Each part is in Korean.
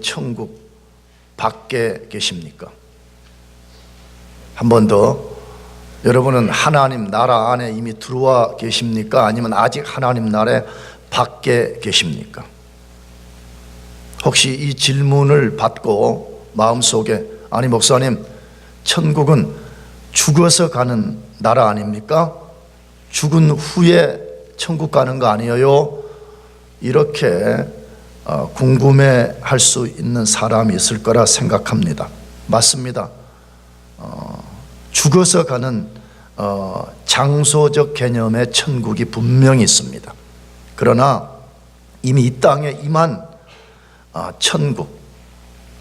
천국 밖에 계십니까? 한 번 더, 여러분은 하나님 나라 안에 이미 들어와 계십니까? 아니면 아직 하나님 나라에 밖에 계십니까? 혹시 이 질문을 받고 마음속에, 아니 목사님, 천국은 죽어서 가는 나라 아닙니까? 죽은 후에 천국 가는 거 아니에요? 이렇게 궁금해할 수 있는 사람이 있을 거라 생각합니다. 맞습니다. 죽어서 가는 장소적 개념의 천국이 분명히 있습니다. 그러나 이미 이 땅에 임한 천국,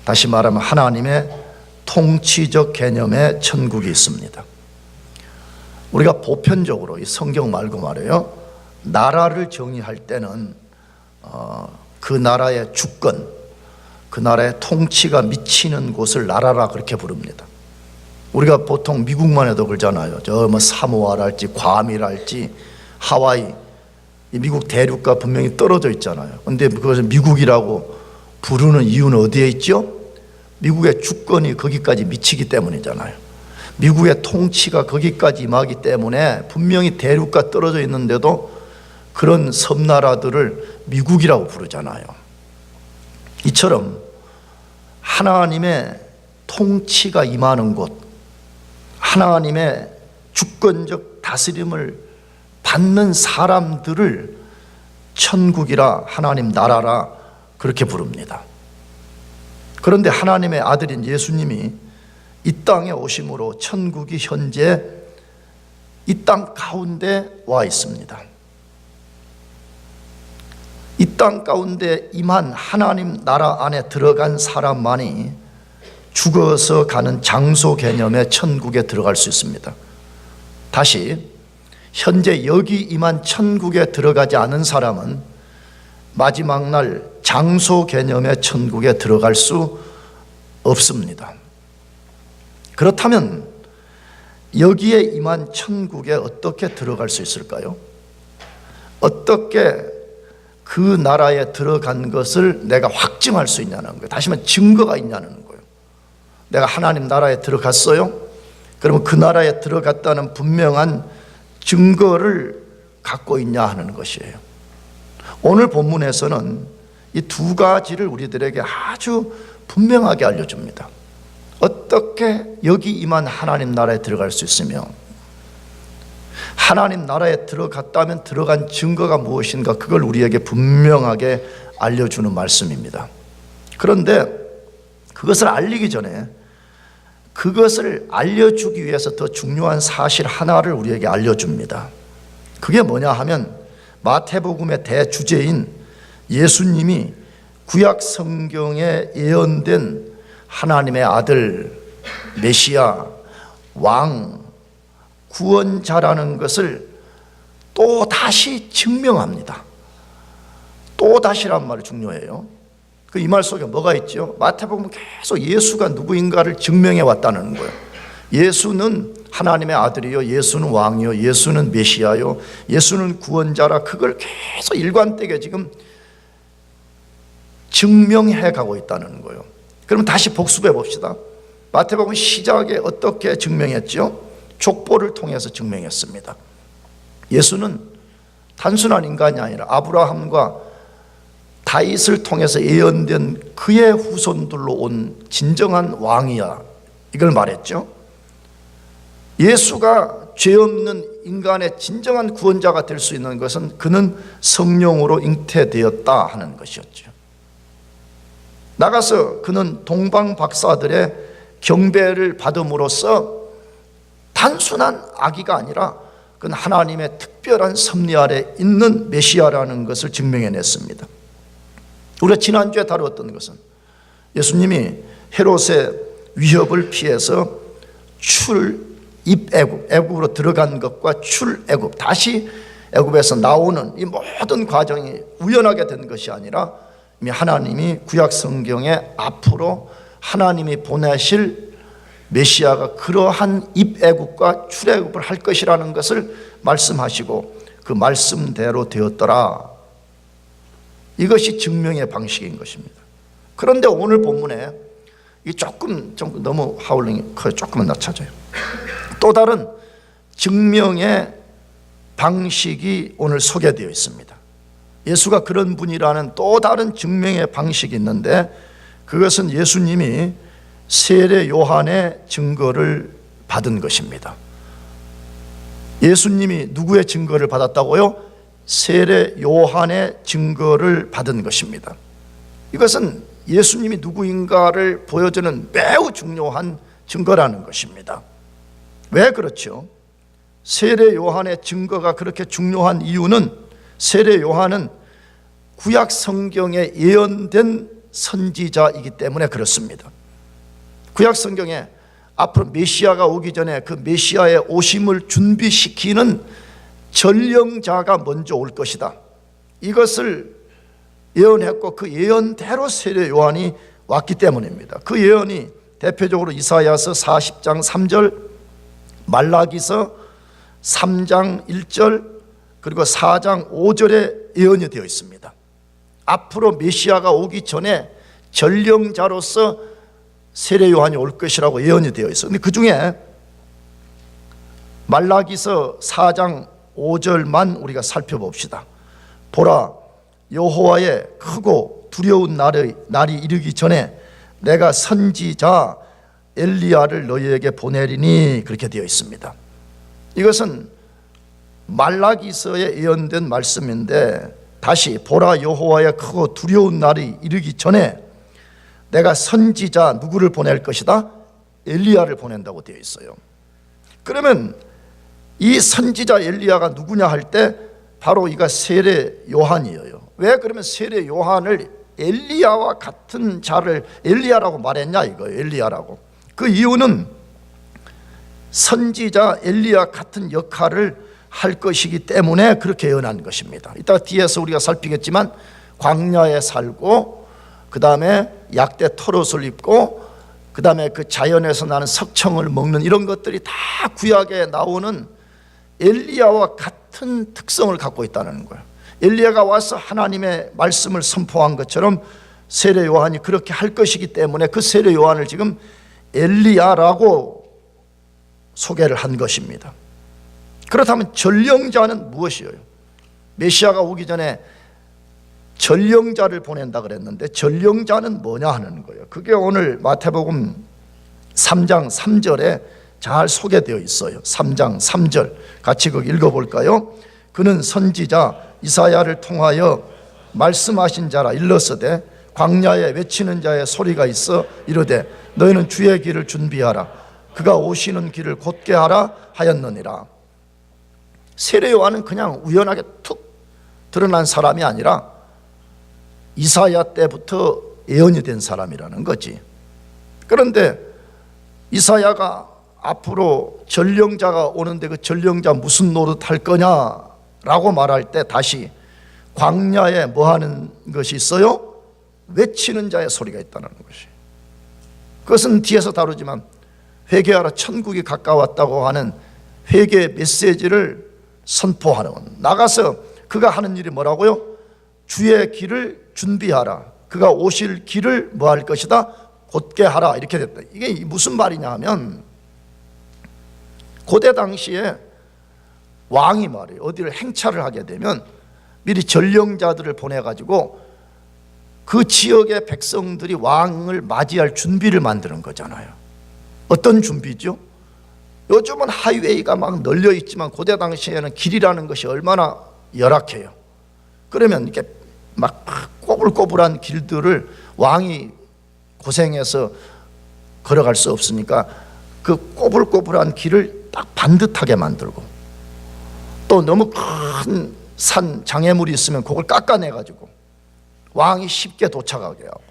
다시 말하면 하나님의 통치적 개념의 천국이 있습니다. 우리가 보편적으로 이 성경 말고 말이에요, 나라를 정의할 때는 그 나라의 주권, 그 나라의 통치가 미치는 곳을 나라라 그렇게 부릅니다. 우리가 보통 미국만 해도 그러잖아요. 저 뭐 사모아랄지 괌이랄지 하와이, 이 미국 대륙과 분명히 떨어져 있잖아요. 근데 그것을 미국이라고 부르는 이유는 어디에 있죠? 미국의 주권이 거기까지 미치기 때문이잖아요. 미국의 통치가 거기까지 임하기 때문에 분명히 대륙과 떨어져 있는데도 그런 섬나라들을 미국이라고 부르잖아요. 이처럼 하나님의 통치가 임하는 곳, 하나님의 주권적 다스림을 받는 사람들을 천국이라, 하나님 나라라 그렇게 부릅니다. 그런데 하나님의 아들인 예수님이 이 땅에 오심으로 천국이 현재 이 땅 가운데 와 있습니다. 이 땅 가운데 임한 하나님 나라 안에 들어간 사람만이 죽어서 가는 장소 개념의 천국에 들어갈 수 있습니다. 다시, 현재 여기 임한 천국에 들어가지 않은 사람은 마지막 날 장소 개념의 천국에 들어갈 수 없습니다. 그렇다면 여기에 임한 천국에 어떻게 들어갈 수 있을까요? 어떻게 그 나라에 들어간 것을 내가 확증할 수 있냐는 거예요. 다시 말해 증거가 있냐는 거예요. 내가 하나님 나라에 들어갔어요? 그러면 그 나라에 들어갔다는 분명한 증거를 갖고 있냐 하는 것이에요. 오늘 본문에서는 이 두 가지를 우리들에게 아주 분명하게 알려줍니다. 어떻게 여기 임한 하나님 나라에 들어갈 수 있으며, 하나님 나라에 들어갔다면 들어간 증거가 무엇인가, 그걸 우리에게 분명하게 알려주는 말씀입니다. 그런데 그것을 알리기 전에 그것을 알려주기 위해서 더 중요한 사실 하나를 우리에게 알려줍니다. 그게 뭐냐 하면, 마태복음의 대주제인 예수님이 구약 성경에 예언된 하나님의 아들, 메시아, 왕, 구원자라는 것을 또 다시 증명합니다. 또 다시란 말이 중요해요. 그 이 말 속에 뭐가 있죠? 마태복음은 계속 예수가 누구인가를 증명해 왔다는 거예요. 예수는 하나님의 아들이요, 예수는 왕이요, 예수는 메시아요, 예수는 구원자라, 그걸 계속 일관되게 지금 증명해 가고 있다는 거예요. 그럼 다시 복습해 봅시다. 마태복음 시작에 어떻게 증명했죠? 족보를 통해서 증명했습니다. 예수는 단순한 인간이 아니라 아브라함과 다윗을 통해서 예언된 그의 후손들로 온 진정한 왕이야, 이걸 말했죠. 예수가 죄 없는 인간의 진정한 구원자가 될 수 있는 것은 그는 성령으로 잉태되었다 하는 것이었죠. 나가서 그는 동방 박사들의 경배를 받음으로써 단순한 아기가 아니라 그는 하나님의 특별한 섭리 아래 있는 메시아라는 것을 증명해냈습니다. 우리가 지난주에 다루었던 것은 예수님이 헤롯의 위협을 피해서 애굽으로 들어간 것과 출애굽, 다시 애굽에서 나오는 이 모든 과정이 우연하게 된 것이 아니라 이미 하나님이 구약 성경에 앞으로 하나님이 보내실 메시아가 그러한 입애굽과 출애굽을 할 것이라는 것을 말씀하시고 그 말씀대로 되었더라. 이것이 증명의 방식인 것입니다. 그런데 오늘 본문에 이 조금 너무 하울링이 커요. 조금만 낮춰져요. 또 다른 증명의 방식이 오늘 소개되어 있습니다. 예수가 그런 분이라는 또 다른 증명의 방식이 있는데, 그것은 예수님이 세례 요한의 증거를 받은 것입니다. 예수님이 누구의 증거를 받았다고요? 세례 요한의 증거를 받은 것입니다. 이것은 예수님이 누구인가를 보여주는 매우 중요한 증거라는 것입니다. 왜 그렇죠? 세례 요한의 증거가 그렇게 중요한 이유는, 세례 요한은 구약 성경에 예언된 선지자이기 때문에 그렇습니다. 구약 성경에 앞으로 메시아가 오기 전에 그 메시아의 오심을 준비시키는 전령자가 먼저 올 것이다, 이것을 예언했고, 그 예언대로 세례 요한이 왔기 때문입니다. 그 예언이 대표적으로 이사야서 40장 3절, 말라기서 3장 1절, 그리고 4장 5절에 예언이 되어 있습니다. 앞으로 메시아가 오기 전에 전령자로서 세례 요한이 올 것이라고 예언이 되어 있어요. 근데 그 중에 말라기서 4장 5절만 우리가 살펴봅시다. 보라, 여호와의 크고 두려운 날이 이르기 전에 내가 선지자 엘리야를 너희에게 보내리니, 그렇게 되어 있습니다. 이것은 말라기서에 예언된 말씀인데, 다시 보라, 여호와의 크고 두려운 날이 이르기 전에 내가 선지자 누구를 보낼 것이다? 엘리야를 보낸다고 되어 있어요. 그러면 이 선지자 엘리야가 누구냐 할 때 바로 이가 세례 요한이에요. 왜 그러면 세례 요한을 엘리야와 같은 자를 엘리야라고 말했냐 이거예요. 엘리야라고. 그 이유는 선지자 엘리야 같은 역할을 할 것이기 때문에 그렇게 예언한 것입니다. 이따 뒤에서 우리가 살피겠지만, 광야에 살고, 그 다음에 약대 털옷을 입고, 그 다음에 그 자연에서 나는 석청을 먹는 이런 것들이 다 구약에 나오는 엘리야와 같은 특성을 갖고 있다는 거예요. 엘리야가 와서 하나님의 말씀을 선포한 것처럼 세례 요한이 그렇게 할 것이기 때문에 그 세례 요한을 지금 엘리야라고 소개를 한 것입니다. 그렇다면 전령자는 무엇이에요? 메시아가 오기 전에 전령자를 보낸다 그랬는데, 전령자는 뭐냐 하는 거예요. 그게 오늘 마태복음 3장 3절에 잘 소개되어 있어요. 3장 3절 같이 거기 읽어볼까요? 그는 선지자 이사야를 통하여 말씀하신 자라. 일러서되 광야에 외치는 자의 소리가 있어 이르되 너희는 주의 길을 준비하라, 그가 오시는 길을 곧게 하라 하였느니라. 세례 요한은 그냥 우연하게 툭 드러난 사람이 아니라 이사야 때부터 예언이 된 사람이라는 거지. 그런데 이사야가 앞으로 전령자가 오는데 그 전령자 무슨 노릇 할 거냐라고 말할 때 다시 광야에 뭐 하는 것이 있어요? 외치는 자의 소리가 있다는 것이. 그것은 뒤에서 다루지만 회개하라 천국이 가까웠다고 하는 회개 메시지를 선포하는, 나가서 그가 하는 일이 뭐라고요? 주의 길을 준비하라, 그가 오실 길을 뭐 할 것이다? 곧게 하라, 이렇게 됐다. 이게 무슨 말이냐 하면, 고대 당시에 왕이 말이에요, 어디를 행차를 하게 되면 미리 전령자들을 보내가지고 그 지역의 백성들이 왕을 맞이할 준비를 만드는 거잖아요. 어떤 준비죠? 요즘은 하이웨이가 막 널려 있지만 고대 당시에는 길이라는 것이 얼마나 열악해요. 그러면 이렇게 막 꼬불꼬불한 길들을 왕이 고생해서 걸어갈 수 없으니까 그 꼬불꼬불한 길을 딱 반듯하게 만들고, 또 너무 큰 산 장애물이 있으면 그걸 깎아내가지고 왕이 쉽게 도착하게 하고,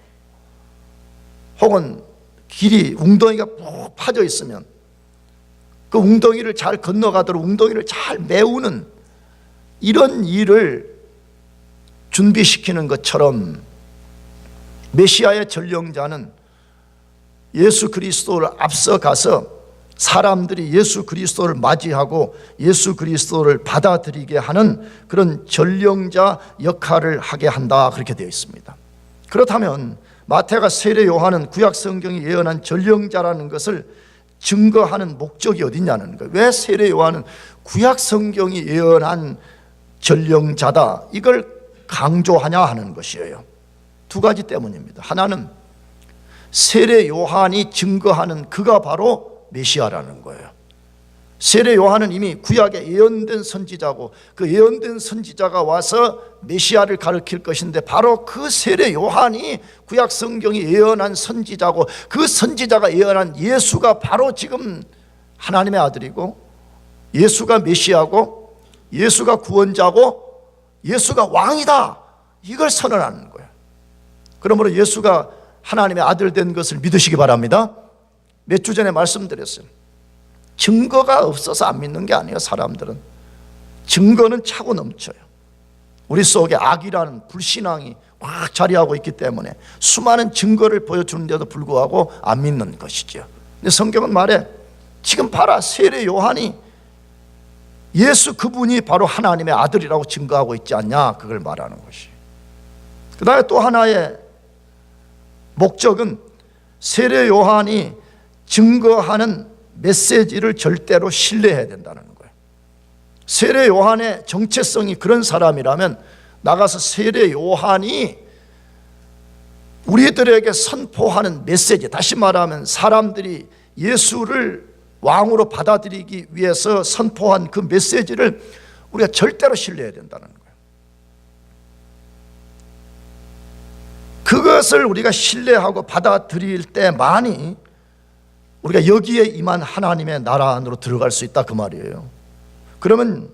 혹은 길이 웅덩이가 푹 파져 있으면 그 웅덩이를 잘 건너가도록 웅덩이를 잘 메우는 이런 일을 준비시키는 것처럼, 메시아의 전령자는 예수 그리스도를 앞서가서 사람들이 예수 그리스도를 맞이하고 예수 그리스도를 받아들이게 하는 그런 전령자 역할을 하게 한다, 그렇게 되어 있습니다. 그렇다면 마태가 세례 요한은 구약 성경이 예언한 전령자라는 것을 증거하는 목적이 어디냐는 거예요. 왜 세례 요한은 구약 성경이 예언한 전령자다 이걸 강조하냐 하는 것이에요. 두 가지 때문입니다. 하나는 세례 요한이 증거하는 그가 바로 메시아라는 거예요. 세례 요한은 이미 구약에 예언된 선지자고 그 예언된 선지자가 와서 메시아를 가르칠 것인데 바로 그 세례 요한이 구약 성경이 예언한 선지자고 그 선지자가 예언한 예수가 바로 지금 하나님의 아들이고 예수가 메시아고 예수가 구원자고 예수가 왕이다 이걸 선언하는 거예요. 그러므로 예수가 하나님의 아들 된 것을 믿으시기 바랍니다. 몇 주 전에 말씀드렸어요. 증거가 없어서 안 믿는 게 아니에요. 사람들은 증거는 차고 넘쳐요. 우리 속에 악이라는 불신앙이 확 자리하고 있기 때문에 수많은 증거를 보여주는데도 불구하고 안 믿는 것이죠. 근데 성경은 말해 지금 봐라 세례 요한이 예수 그분이 바로 하나님의 아들이라고 증거하고 있지 않냐 그걸 말하는 것이. 그 다음에 또 하나의 목적은 세례 요한이 증거하는 메시지를 절대로 신뢰해야 된다는 거예요. 세례 요한의 정체성이 그런 사람이라면 나가서 세례 요한이 우리들에게 선포하는 메시지, 다시 말하면 사람들이 예수를 왕으로 받아들이기 위해서 선포한 그 메시지를 우리가 절대로 신뢰해야 된다는 거예요. 그것을 우리가 신뢰하고 받아들일 때만이 우리가 여기에 임한 하나님의 나라 안으로 들어갈 수 있다 그 말이에요. 그러면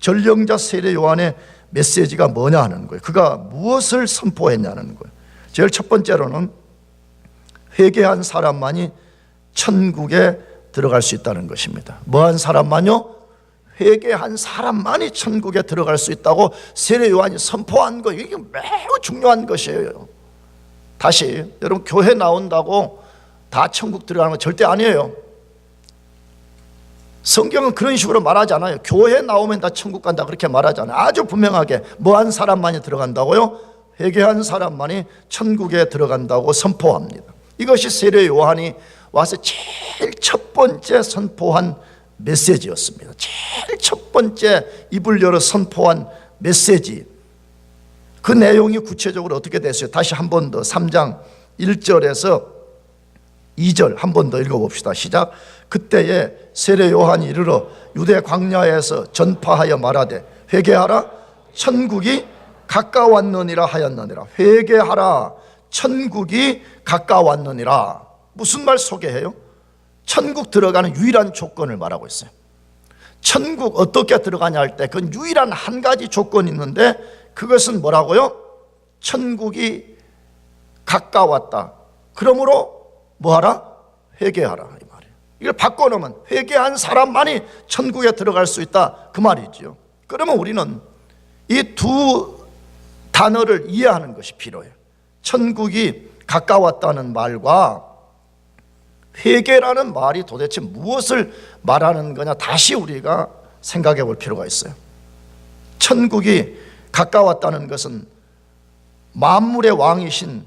전령자 세례 요한의 메시지가 뭐냐 하는 거예요. 그가 무엇을 선포했냐는 거예요. 제일 첫 번째로는 회개한 사람만이 천국에 들어갈 수 있다는 것입니다. 뭐한 사람만요? 회개한 사람만이 천국에 들어갈 수 있다고 세례 요한이 선포한 거, 이게 매우 중요한 것이에요. 다시 여러분, 교회 나온다고 다 천국 들어가는 건 절대 아니에요. 성경은 그런 식으로 말하지 않아요. 교회 나오면 다 천국 간다 그렇게 말하지 않아요. 아주 분명하게 뭐한 사람만이 들어간다고요? 회개한 사람만이 천국에 들어간다고 선포합니다. 이것이 세례 요한이 와서 제일 첫 번째 선포한 메시지였습니다. 제일 첫 번째 입을 열어 선포한 메시지. 그 내용이 구체적으로 어떻게 됐어요? 다시 한 번 더 3장 1절에서 2절 한 번 더 읽어봅시다. 시작. 그때에 세례 요한이 이르러 유대 광야에서 전파하여 말하되 회개하라 천국이 가까웠느니라 하였느니라. 회개하라 천국이 가까웠느니라. 무슨 말 소개해요? 천국 들어가는 유일한 조건을 말하고 있어요. 천국 어떻게 들어가냐 할 때 그건 유일한 한 가지 조건이 있는데 그것은 뭐라고요? 천국이 가까웠다. 그러므로 뭐하라? 회개하라 이 말이에요. 이걸 바꿔놓으면 회개한 사람만이 천국에 들어갈 수 있다 그 말이죠. 그러면 우리는 이 두 단어를 이해하는 것이 필요해요. 천국이 가까웠다는 말과 회개라는 말이 도대체 무엇을 말하는 거냐 다시 우리가 생각해 볼 필요가 있어요. 천국이 가까웠다는 것은 만물의 왕이신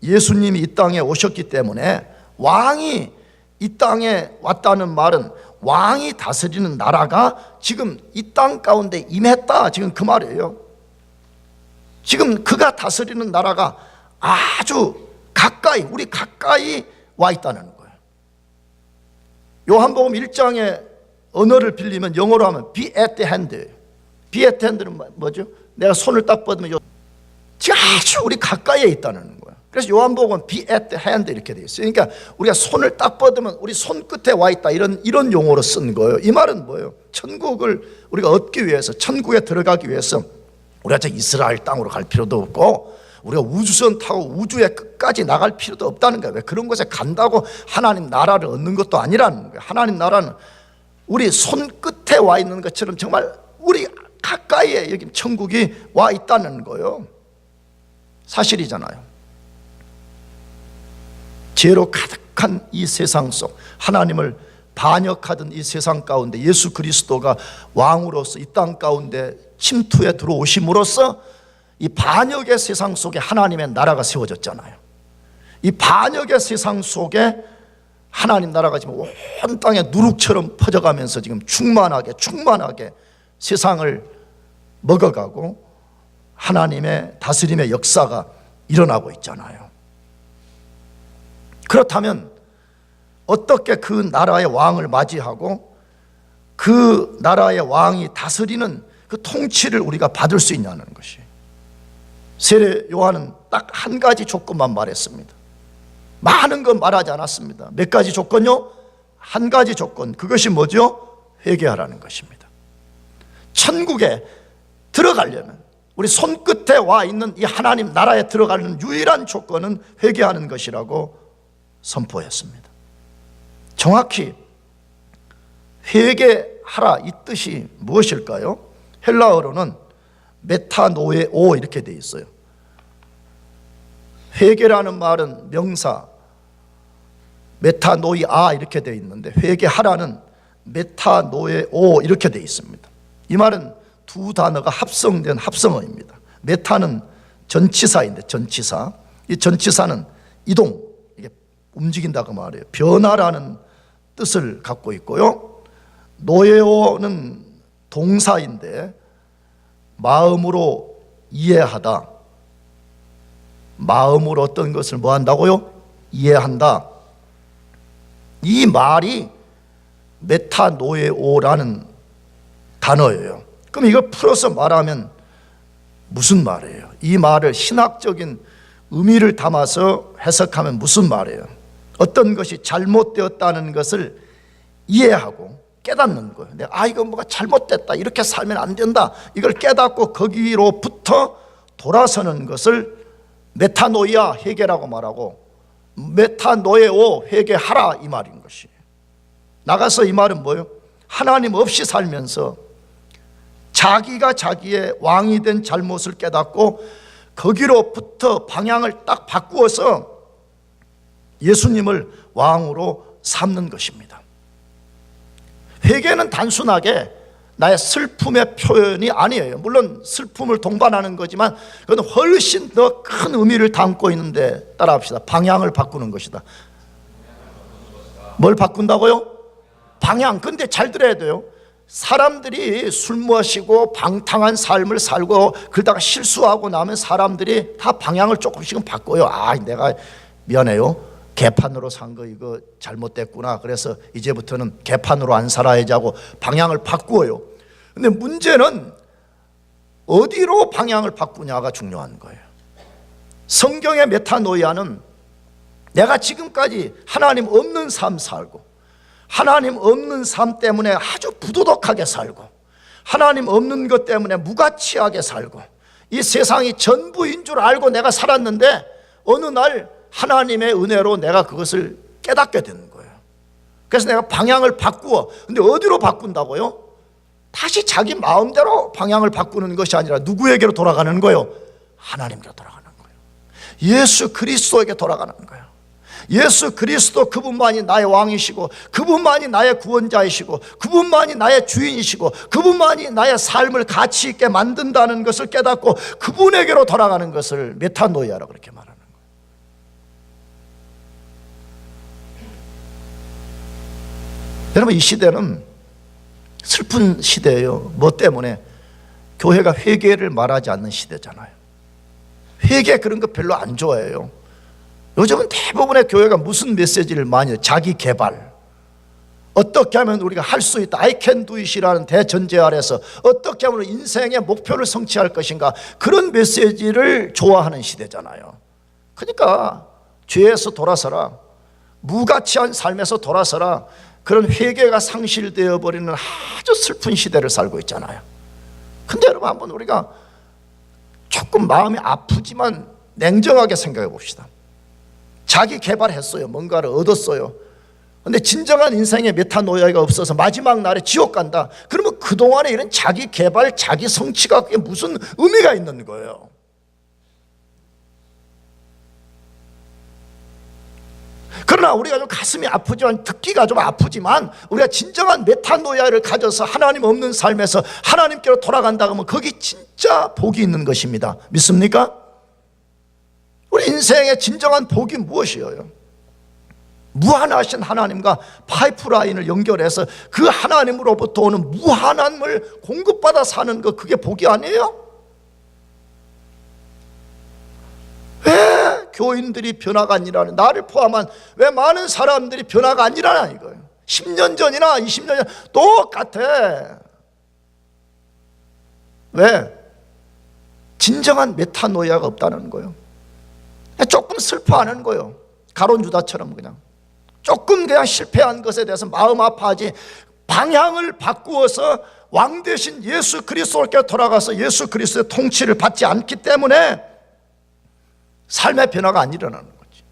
예수님이 이 땅에 오셨기 때문에 왕이 이 땅에 왔다는 말은 왕이 다스리는 나라가 지금 이 땅 가운데 임했다 지금 그 말이에요. 지금 그가 다스리는 나라가 아주 가까이 우리 가까이 와 있다는 거예요. 요한복음 1장의 언어를 빌리면 영어로 하면 be at the hand. be at the hand는 뭐죠? 내가 손을 딱 뻗으면 지금 아주 우리 가까이에 있다는 거예요. 그래서 요한복음은 be at the hand 이렇게 되어 있어요. 그러니까 우리가 손을 딱 뻗으면 우리 손끝에 와 있다 이런 용어로 쓴 거예요. 이 말은 뭐예요? 천국을 우리가 얻기 위해서 천국에 들어가기 위해서 우리가 저 이스라엘 땅으로 갈 필요도 없고 우리가 우주선 타고 우주의 끝까지 나갈 필요도 없다는 거예요. 왜 그런 곳에 간다고 하나님 나라를 얻는 것도 아니라는 거예요. 하나님 나라는 우리 손끝에 와 있는 것처럼 정말 우리 가까이에 여기 천국이 와 있다는 거예요. 사실이잖아요. 죄로 가득한 이 세상 속 하나님을 반역하던 이 세상 가운데 예수 그리스도가 왕으로서 이 땅 가운데 침투에 들어오심으로써 이 반역의 세상 속에 하나님의 나라가 세워졌잖아요. 이 반역의 세상 속에 하나님 나라가 지금 온 땅에 누룩처럼 퍼져가면서 지금 충만하게 세상을 먹어가고 하나님의 다스림의 역사가 일어나고 있잖아요. 그렇다면 어떻게 그 나라의 왕을 맞이하고 그 나라의 왕이 다스리는 그 통치를 우리가 받을 수 있냐는 것이, 세례 요한은 딱 한 가지 조건만 말했습니다. 많은 건 말하지 않았습니다. 몇 가지 조건요? 한 가지 조건. 그것이 뭐죠? 회개하라는 것입니다. 천국에 들어가려면, 우리 손끝에 와 있는 이 하나님 나라에 들어가는 유일한 조건은 회개하는 것이라고 선포했습니다. 정확히 회개하라 이 뜻이 무엇일까요? 헬라어로는 메타노에오 이렇게 되어 있어요. 회개라는 말은 명사 메타노이아 이렇게 되어 있는데, 회개하라는 메타노에오 이렇게 되어 있습니다. 이 말은 두 단어가 합성된 합성어입니다. 메타는 전치사인데, 전치사, 이 전치사는 이동, 이게 움직인다고 말해요. 변화라는 뜻을 갖고 있고요. 노에오는 동사인데 마음으로 이해하다, 마음으로 어떤 것을 뭐 한다고요? 이해한다. 이 말이 메타노에오라는 단어예요. 그럼 이걸 풀어서 말하면 무슨 말이에요? 이 말을 신학적인 의미를 담아서 해석하면 무슨 말이에요? 어떤 것이 잘못되었다는 것을 이해하고 깨닫는 거예요. 이거 뭐가 잘못됐다, 이렇게 살면 안 된다, 이걸 깨닫고 거기로부터 돌아서는 것을 메타노이아, 회개라고 말하고, 메타노에오, 회개하라 이 말인 것이에요. 나가서 이 말은 뭐예요? 하나님 없이 살면서 자기가 자기의 왕이 된 잘못을 깨닫고 거기로부터 방향을 딱 바꾸어서 예수님을 왕으로 삼는 것입니다. 회개는 단순하게 나의 슬픔의 표현이 아니에요. 물론 슬픔을 동반하는 거지만 그건 훨씬 더 큰 의미를 담고 있는데, 따라합시다. 방향을 바꾸는 것이다. 뭘 바꾼다고요? 방향. 근데 잘 들어야 돼요. 사람들이 술 마시고 방탕한 삶을 살고 그러다가 실수하고 나면 사람들이 다 방향을 조금씩은 바꿔요. 내가 미안해요, 개판으로 산 거 이거 잘못됐구나, 그래서 이제부터는 개판으로 안 살아야지 하고 방향을 바꾸어요. 근데 문제는 어디로 방향을 바꾸냐가 중요한 거예요. 성경의 메타노이아는 내가 지금까지 하나님 없는 삶 살고, 하나님 없는 삶 때문에 아주 부도덕하게 살고, 하나님 없는 것 때문에 무가치하게 살고, 이 세상이 전부인 줄 알고 내가 살았는데 어느 날 하나님의 은혜로 내가 그것을 깨닫게 되는 거예요. 그래서 내가 방향을 바꾸어. 근데 어디로 바꾼다고요? 다시 자기 마음대로 방향을 바꾸는 것이 아니라 누구에게로 돌아가는 거예요? 하나님께로 돌아가는 거예요. 예수 그리스도에게 돌아가는 거예요. 예수 그리스도, 그분만이 나의 왕이시고, 그분만이 나의 구원자이시고, 그분만이 나의 주인이시고, 그분만이 나의 삶을 가치 있게 만든다는 것을 깨닫고 그분에게로 돌아가는 것을 메타노이아라고 그렇게 말하는 거예요. 여러분, 이 시대는 슬픈 시대예요. 뭐 때문에? 교회가 회개를 말하지 않는 시대잖아요. 회개 그런 거 별로 안 좋아해요. 요즘은 대부분의 교회가 무슨 메시지를 많이 해요? 자기 개발. 어떻게 하면 우리가 할 수 있다, I can do it이라는 대전제 아래서 어떻게 하면 인생의 목표를 성취할 것인가, 그런 메시지를 좋아하는 시대잖아요. 그러니까 죄에서 돌아서라, 무가치한 삶에서 돌아서라, 그런 회개가 상실되어 버리는 아주 슬픈 시대를 살고 있잖아요. 근데 여러분, 한번 우리가 조금 마음이 아프지만 냉정하게 생각해 봅시다. 자기 개발했어요. 뭔가를 얻었어요. 근데 진정한 인생의 메타노이아가 없어서 마지막 날에 지옥 간다. 그러면 그동안에 이런 자기 개발, 자기 성취가 그게 무슨 의미가 있는 거예요? 그러나 우리가 좀 가슴이 아프지만, 듣기가 좀 아프지만, 우리가 진정한 메타노이아를 가져서 하나님 없는 삶에서 하나님께로 돌아간다 그러면 거기 진짜 복이 있는 것입니다. 믿습니까? 우리 인생의 진정한 복이 무엇이에요? 무한하신 하나님과 파이프라인을 연결해서 그 하나님으로부터 오는 무한함을 공급받아 사는 것, 그게 복이 아니에요? 왜 교인들이 변화가 안 일어나는, 나를 포함한 왜 많은 사람들이 변화가 안 일어나 이거예요. 10년 전이나 20년 전 똑같아. 왜? 진정한 메타노이아가 없다는 거예요. 조금 슬퍼하는 거예요. 가론 유다처럼 조금 그냥 실패한 것에 대해서 마음 아파하지, 방향을 바꾸어서 왕 대신 예수 그리스도께 돌아가서 예수 그리스도의 통치를 받지 않기 때문에 삶의 변화가 안 일어나는 거지.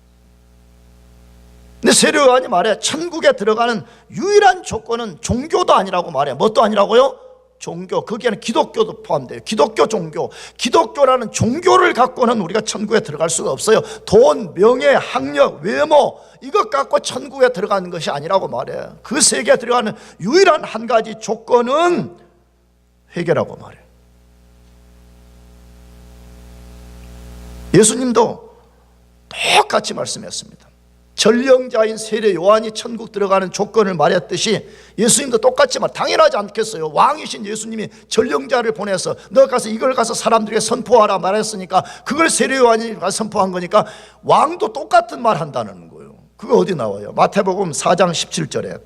근데 세례 요한이 말해 천국에 들어가는 유일한 조건은 종교도 아니라고 말해. 뭣도 아니라고요? 종교. 거기에는 기독교도 포함돼요. 기독교 종교. 기독교라는 종교를 갖고는 우리가 천국에 들어갈 수가 없어요. 돈, 명예, 학력, 외모, 이것 갖고 천국에 들어가는 것이 아니라고 말해. 그 세계에 들어가는 유일한 한 가지 조건은 회개라고 말해. 예수님도 똑같이 말씀했습니다. 전령자인 세례 요한이 천국 들어가는 조건을 말했듯이 예수님도 똑같이 당연하지 않겠어요? 왕이신 예수님이 전령자를 보내서 너 가서 이걸 가서 사람들에게 선포하라 말했으니까 그걸 세례 요한이 가서 선포한 거니까 왕도 똑같은 말 한다는 거예요. 그거 어디 나와요? 마태복음 4장 17절에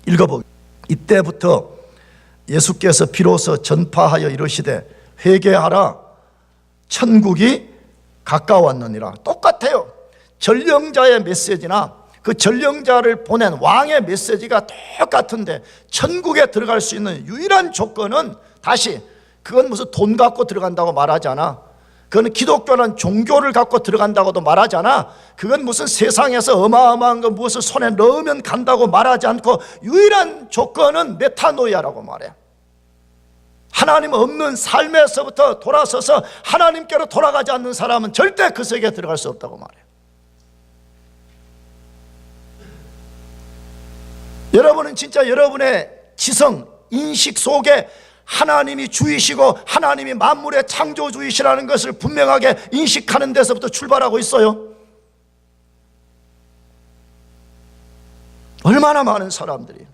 읽어보겠습니다. 이때부터 예수께서 비로소 전파하여 이르시되 회개하라 천국이 가까웠느니라. 똑같아요. 전령자의 메시지나 그 전령자를 보낸 왕의 메시지가 똑같은데 천국에 들어갈 수 있는 유일한 조건은, 다시 그건 무슨 돈 갖고 들어간다고 말하지 않아. 그건 기독교는 종교를 갖고 들어간다고도 말하지 않아. 그건 무슨 세상에서 어마어마한 거 무엇을 손에 넣으면 간다고 말하지 않고 유일한 조건은 메타노이아라고 말해. 하나님 없는 삶에서부터 돌아서서 하나님께로 돌아가지 않는 사람은 절대 그 세계에 들어갈 수 없다고 말해. 여러분은 진짜 여러분의 지성, 인식 속에 하나님이 주이시고 하나님이 만물의 창조주이시라는 것을 분명하게 인식하는 데서부터 출발하고 있어요. 얼마나 많은 사람들이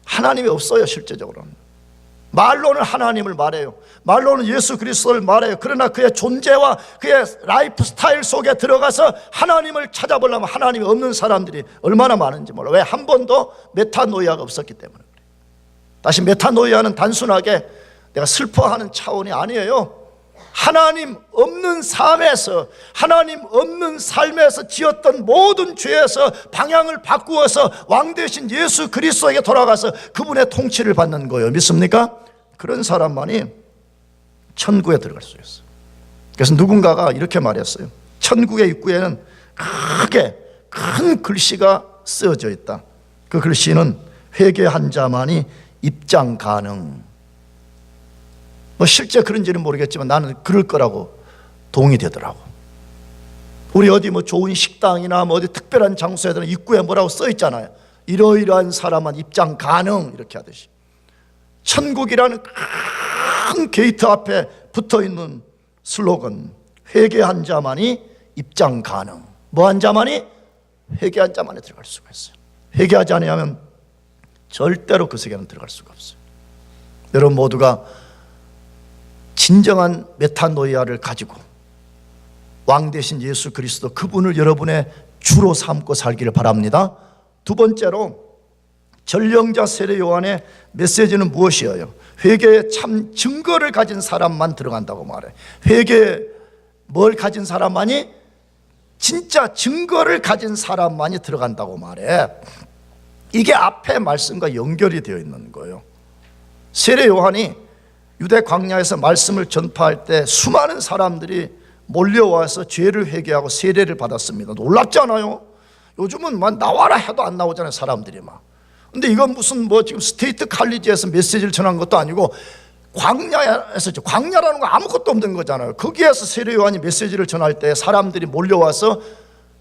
하나님이 없어요. 실제적으로는 말로는 하나님을 말해요. 말로는 예수 그리스도를 말해요. 그러나 그의 존재와 그의 라이프 스타일 속에 들어가서 하나님을 찾아보려면 하나님이 없는 사람들이 얼마나 많은지 몰라. 왜? 한 번도 메타노이아가 없었기 때문에 그래요. 다시, 메타노이아는 단순하게 내가 슬퍼하는 차원이 아니에요. 하나님 없는 삶에서, 하나님 없는 삶에서 지었던 모든 죄에서 방향을 바꾸어서 왕 대신 예수 그리스도에게 돌아가서 그분의 통치를 받는 거예요. 믿습니까? 그런 사람만이 천국에 들어갈 수 있어요. 그래서 누군가가 이렇게 말했어요. 천국의 입구에는 크게 큰 글씨가 쓰여져 있다. 그 글씨는 회개한 자만이 입장 가능. 실제 그런지는 모르겠지만 나는 그럴 거라고 동의되더라고. 우리 어디 좋은 식당이나 어디 특별한 장소에는 입구에 뭐라고 써 있잖아요. 이러이러한 사람은 입장 가능, 이렇게 하듯이. 천국이라는 큰 게이트 앞에 붙어 있는 슬로건, 회개한 자만이 입장 가능. 뭐한 자만이? 회개한 자만이 들어갈 수가 있어요. 회개하지 않으면 절대로 그 세계는 들어갈 수가 없어요. 여러분 모두가 진정한 메타노이아를 가지고 왕 대신 예수 그리스도, 그분을 여러분의 주로 삼고 살기를 바랍니다. 두 번째로, 전령자 세례 요한의 메시지는 무엇이에요? 회개의 참 증거를 가진 사람만 들어간다고 말해. 회개에 뭘 가진 사람만이? 진짜 증거를 가진 사람만이 들어간다고 말해. 이게 앞에 말씀과 연결이 되어 있는 거예요. 세례 요한이 유대 광야에서 말씀을 전파할 때 수많은 사람들이 몰려와서 죄를 회개하고 세례를 받았습니다. 놀랍지 않아요? 요즘은 나와라 해도 안 나오잖아요, 사람들이 막. 근데 이건 무슨 지금 스테이트 칼리지에서 메시지를 전한 것도 아니고 광야에서, 광야라는 거 아무것도 없는 거잖아요. 거기에서 세례 요한이 메시지를 전할 때 사람들이 몰려와서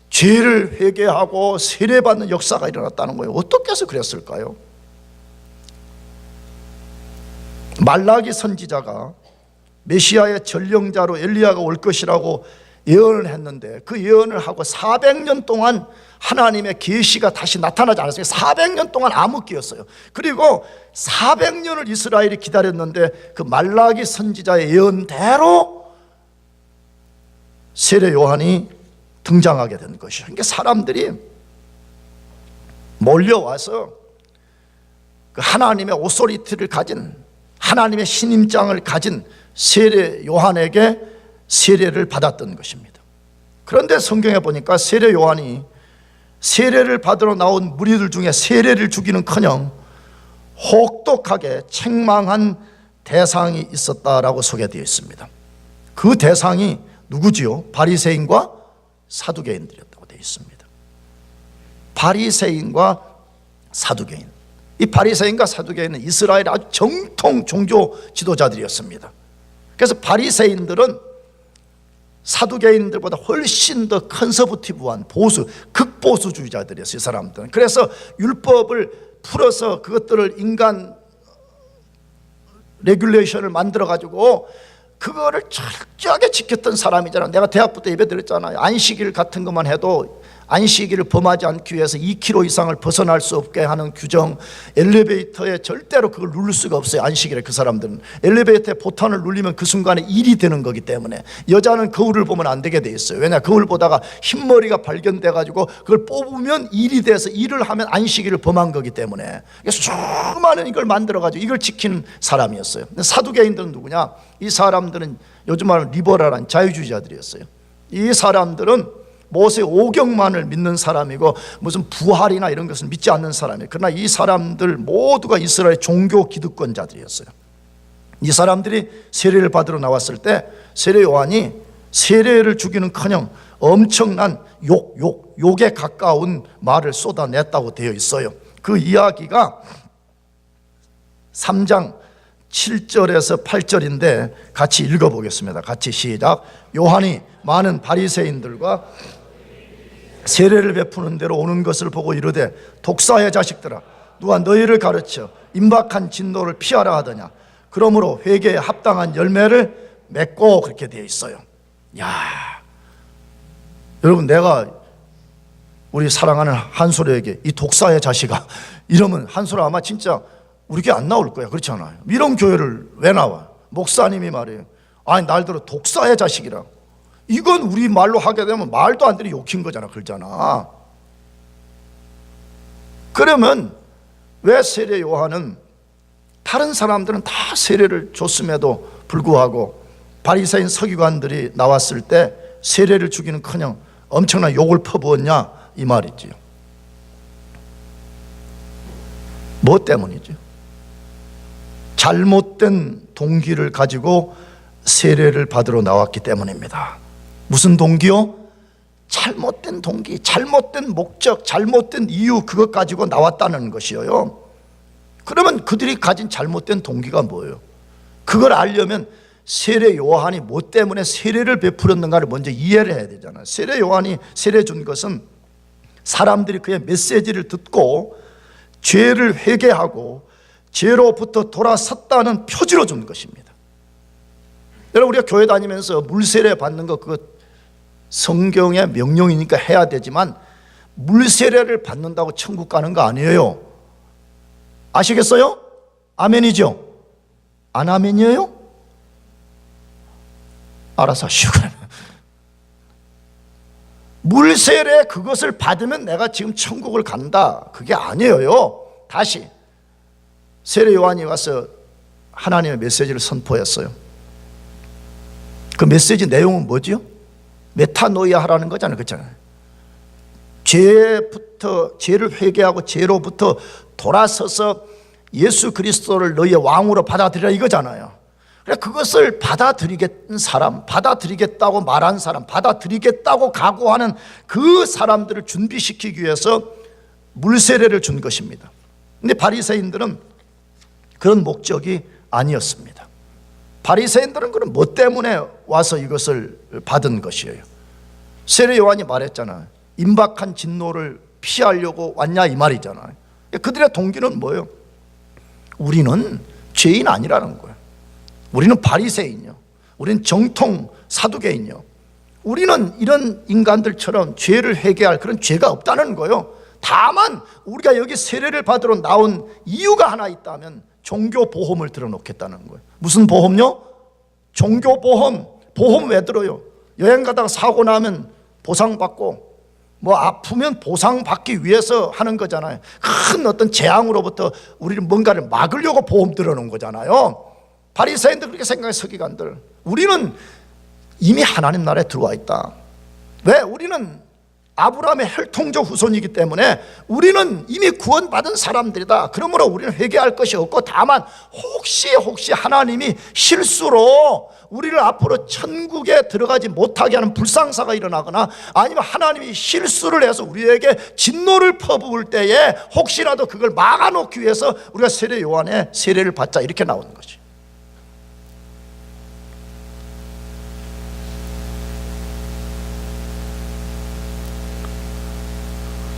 죄를 회개하고 세례받는 역사가 일어났다는 거예요. 어떻게 해서 그랬을까요? 말라기 선지자가 메시아의 전령자로 엘리야가 올 것이라고 예언을 했는데 그 예언을 하고 400년 동안 하나님의 계시가 다시 나타나지 않았어요. 400년 동안 암흑기였어요. 그리고 400년을 이스라엘이 기다렸는데 그 말라기 선지자의 예언대로 세례 요한이 등장하게 된 것이죠. 그러니까 사람들이 몰려와서 그 하나님의 오소리티를 가진, 하나님의 신임장을 가진 세례 요한에게 세례를 받았던 것입니다. 그런데 성경에 보니까 세례 요한이 세례를 받으러 나온 무리들 중에 세례를 주기는커녕 혹독하게 책망한 대상이 있었다라고 소개되어 있습니다. 그 대상이 누구지요? 바리새인과 사두개인들이었다고 되어 있습니다. 바리새인과 사두개인. 이 바리새인과 사두개인은 이스라엘의 아주 정통 종교 지도자들이었습니다. 그래서 바리새인들은 사두개인들보다 훨씬 더 컨서버티브한 보수, 극보수주의자들이었어요. 이 사람들은. 그래서 율법을 풀어서 그것들을 인간 레귤레이션을 만들어 가지고 그거를 철저하게 지켰던 사람이잖아. 내가 대학부터 예배 드렸잖아요. 안식일 같은 것만 해도 안식일을 범하지 않기 위해서 2km 이상을 벗어날 수 없게 하는 규정, 엘리베이터에 절대로 그걸 누를 수가 없어요. 안식일에 그 사람들은 엘리베이터에 보탄을 누르면 그 순간에 일이 되는 거기 때문에 여자는 거울을 보면 안 되게 돼 있어요. 왜냐, 거울 보다가 흰머리가 발견돼 가지고 그걸 뽑으면 일이 돼서 일을 하면 안식일을 범한 거기 때문에 수많은 이걸 만들어 가지고 이걸 지키는 사람이었어요. 사두개인들은 누구냐? 이 사람들은 요즘 말하는 리버럴한 자유주의자들이었어요. 이 사람들은 모세 오경만을 믿는 사람이고 무슨 부활이나 이런 것을 믿지 않는 사람이에요. 그러나 이 사람들 모두가 이스라엘 종교 기득권자들이었어요. 이 사람들이 세례를 받으러 나왔을 때 세례 요한이 세례를 주기는커녕 엄청난 욕에 가까운 말을 쏟아냈다고 되어 있어요. 그 이야기가 3장 7절에서 8절인데 같이 읽어보겠습니다. 같이 시작. 요한이 많은 바리새인들과 세례를 베푸는 대로 오는 것을 보고 이르되 독사의 자식들아, 누가 너희를 가르쳐 임박한 진노를 피하라 하더냐. 그러므로 회개에 합당한 열매를 맺고, 그렇게 되어 있어요. 야, 여러분, 내가 우리 사랑하는 한솔에게 이 독사의 자식아 이러면 한솔아 아마 진짜 우리 교회 안 나올 거야. 그렇지 않아요? 이런 교회를 왜 나와? 목사님이 말해요. 아니, 날들어 독사의 자식이라. 이건 우리 말로 하게 되면 말도 안 되는 욕인 거잖아. 그러잖아. 그러면 왜 세례 요한은 다른 사람들은 다 세례를 줬음에도 불구하고 바리새인 서기관들이 나왔을 때 세례를 주기는커녕 엄청난 욕을 퍼부었냐, 이 말이지요. 뭐 때문이죠? 잘못된 동기를 가지고 세례를 받으러 나왔기 때문입니다. 무슨 동기요? 잘못된 동기, 잘못된 목적, 잘못된 이유, 그것 가지고 나왔다는 것이에요. 그러면 그들이 가진 잘못된 동기가 뭐예요? 그걸 알려면 세례 요한이 뭐 때문에 세례를 베풀었는가를 먼저 이해를 해야 되잖아요. 세례 요한이 세례 준 것은 사람들이 그의 메시지를 듣고 죄를 회개하고 죄로부터 돌아섰다는 표지로 준 것입니다. 여러분, 우리가 교회 다니면서 물세례 받는 거 그거 성경의 명령이니까 해야 되지만 물세례를 받는다고 천국 가는 거 아니에요. 아시겠어요? 아멘이죠? 안 아멘이에요? 알아서 하시고. 물세례 그것을 받으면 내가 지금 천국을 간다, 그게 아니에요. 다시 세례 요한이 와서 하나님의 메시지를 선포했어요. 그 메시지 내용은 뭐지요? 메타노이아 하라는 거잖아요. 그렇잖아요. 죄를 회개하고 죄로부터 돌아서서 예수 그리스도를 너희의 왕으로 받아들이라, 이거잖아요. 그래, 그것을 받아들이겠는 사람, 받아들이겠다고 말한 사람, 받아들이겠다고 각오하는 그 사람들을 준비시키기 위해서 물세례를 준 것입니다. 근데 바리새인들은 그런 목적이 아니었습니다. 바리새인들은 그럼 뭐 때문에 와서 이것을 받은 것이에요? 세례 요한이 말했잖아요. 임박한 진노를 피하려고 왔냐, 이 말이잖아요. 그들의 동기는 뭐예요? 우리는 죄인 아니라는 거예요. 우리는 바리새인이요, 우리는 정통 사두개인이요, 우리는 이런 인간들처럼 죄를 회개할 그런 죄가 없다는 거예요. 다만 우리가 여기 세례를 받으러 나온 이유가 하나 있다면 종교 보험을 들어놓겠다는 거예요. 무슨 보험요? 종교 보험. 보험 왜 들어요? 여행 가다가 사고 나면 보상받고, 뭐 아프면 보상받기 위해서 하는 거잖아요. 큰 어떤 재앙으로부터 우리를 뭔가를 막으려고 보험 들어놓은 거잖아요. 바리새인들 그렇게 생각해. 서기관들, 우리는 이미 하나님 나라에 들어와 있다. 왜? 우리는 아브라함의 혈통적 후손이기 때문에 우리는 이미 구원받은 사람들이다. 그러므로 우리는 회개할 것이 없고, 다만 혹시 하나님이 실수로 우리를 앞으로 천국에 들어가지 못하게 하는 불상사가 일어나거나, 아니면 하나님이 실수를 해서 우리에게 진노를 퍼부을 때에 혹시라도 그걸 막아놓기 위해서 우리가 세례 요한의 세례를 받자, 이렇게 나오는 거지.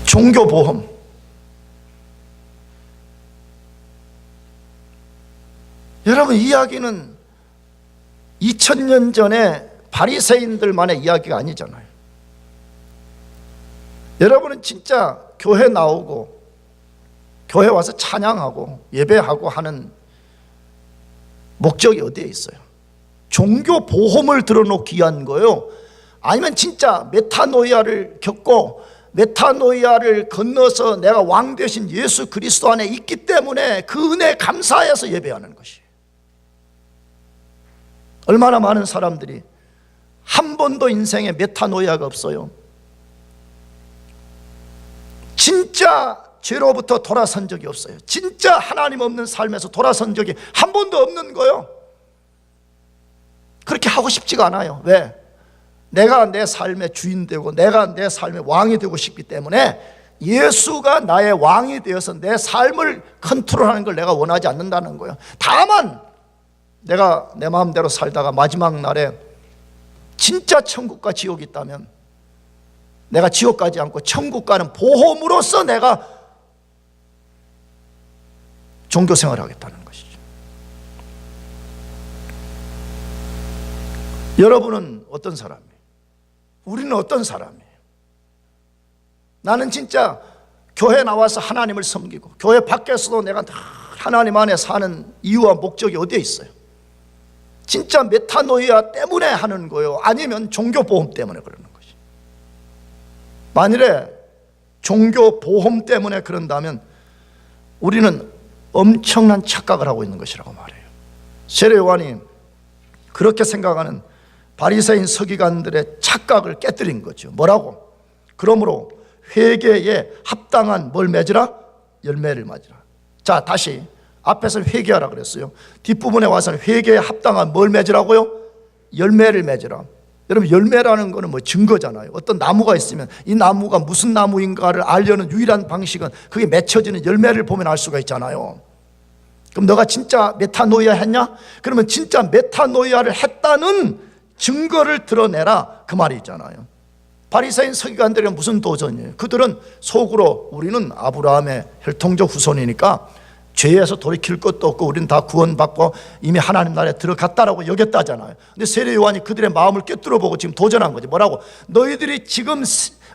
종교보험. 여러분, 이 이야기는 2000년 전에 바리새인들만의 이야기가 아니잖아요. 여러분은 진짜 교회 나오고 교회 와서 찬양하고 예배하고 하는 목적이 어디에 있어요? 종교보험을 들어놓기 위한 거예요? 아니면 진짜 메타노이아를 겪고 메타노이아를 건너서 내가 왕 되신 예수 그리스도 안에 있기 때문에 그 은혜에 감사해서 예배하는 것이. 얼마나 많은 사람들이 한 번도 인생에 메타노이아가 없어요. 진짜 죄로부터 돌아선 적이 없어요. 진짜 하나님 없는 삶에서 돌아선 적이 한 번도 없는 거예요. 그렇게 하고 싶지가 않아요. 왜? 내가 내 삶의 주인 되고 내가 내 삶의 왕이 되고 싶기 때문에 예수가 나의 왕이 되어서 내 삶을 컨트롤하는 걸 내가 원하지 않는다는 거예요. 다만 내가 내 마음대로 살다가 마지막 날에 진짜 천국과 지옥이 있다면 내가 지옥 가지 않고 천국 가는 보험으로서 내가 종교생활을 하겠다는 것이죠. 여러분은 어떤 사람이에요? 우리는 어떤 사람이에요? 나는 진짜 교회 나와서 하나님을 섬기고 교회 밖에서도 내가 하나님 안에 사는 이유와 목적이 어디에 있어요? 진짜 메타노이아 때문에 하는 거예요? 아니면 종교보험 때문에 그러는 것이? 만일에 종교보험 때문에 그런다면 우리는 엄청난 착각을 하고 있는 것이라고 말해요. 세례 요한이 그렇게 생각하는 바리새인 서기관들의 착각을 깨뜨린 거죠. 뭐라고? 그러므로 회개에 합당한 뭘 맺으라? 열매를 맺으라. 자, 다시 앞에서는 회개하라 그랬어요. 뒷부분에 와서는 회개에 합당한 뭘 맺으라고요? 열매를 맺으라. 여러분, 열매라는 거는 뭐 증거잖아요. 어떤 나무가 있으면 이 나무가 무슨 나무인가를 알려는 유일한 방식은 그게 맺혀지는 열매를 보면 알 수가 있잖아요. 그럼 너가 진짜 메타노이아 했냐? 그러면 진짜 메타노이아를 했다는 증거를 드러내라, 그 말이 있잖아요. 바리새인 서기관들은 무슨 도전이에요? 그들은 속으로 우리는 아브라함의 혈통적 후손이니까 죄에서 돌이킬 것도 없고 우리는 다 구원받고 이미 하나님 나라에 들어갔다라고 여겼다잖아요. 근데 세례 요한이 그들의 마음을 꿰뚫어보고 지금 도전한 거지. 뭐라고? 너희들이 지금